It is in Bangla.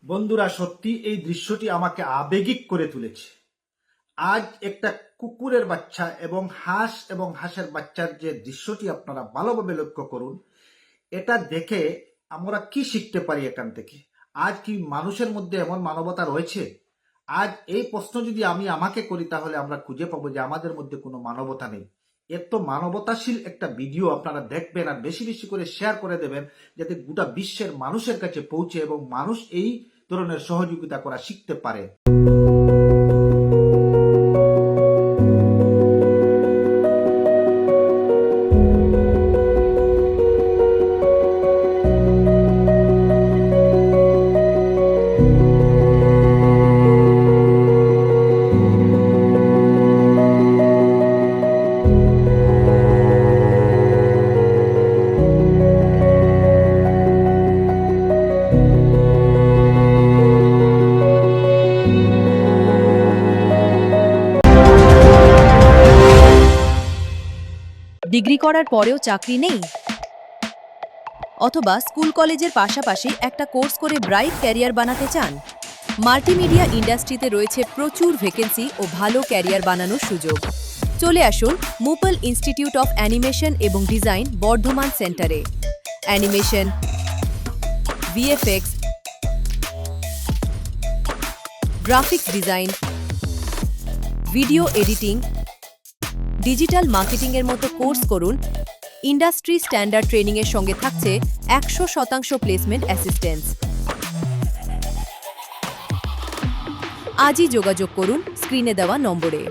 বন্ধুরা, সত্যি এই দৃশ্যটি আমাকে আবেগিক করে তুলেছে। আজ একটা কুকুরের বাচ্চা এবং হাঁসের বাচ্চার যে দৃশ্যটি আপনারা ভালোভাবে লক্ষ্য করুন, এটা দেখে আমরা কি শিখতে পারি এখান থেকে? আজ কি মানুষের মধ্যে এমন মানবতা রয়েছে? আজ এই প্রশ্ন যদি আমি আমাকে করি, তাহলে আমরা খুঁজে পাবো যে আমাদের মধ্যে কোনো মানবতা নেই। এত মানবতাশীল একটা ভিডিও আপনারা দেখবেন আর বেশি বেশি করে শেয়ার করে দেবেন, যাতে গোটা বিশ্বের মানুষের কাছে পৌঁছে এবং মানুষ এই ধরনের সহযোগিতা করা শিখতে পারে। ডিগ্রি করার পরেও চাকরি নেই, অথবা স্কুল কলেজের পাশাপাশি একটা কোর্স করে ব্রাইট ক্যারিয়ার বানাতে চান? মাল্টিমিডিয়া ইন্ডাস্ট্রিতে রয়েছে প্রচুর ভ্যাকেন্সি ও ভালো ক্যারিয়ার বানানোর সুযোগ। চলে আসুন মুপল ইনস্টিটিউট অফ অ্যানিমেশন এবং ডিজাইন বর্ধমান সেন্টারে। Animation, VFX, graphics design, video editing, digital মার্কেটিংয়ের মতো কোর্স করুন। ইন্ডাস্ট্রি স্ট্যান্ডার্ড ট্রেনিংয়ের সঙ্গে থাকছে 100% প্লেসমেন্ট অ্যাসিস্ট্যান্স। আজই যোগাযোগ করুন স্ক্রিনে দেওয়া নম্বরে।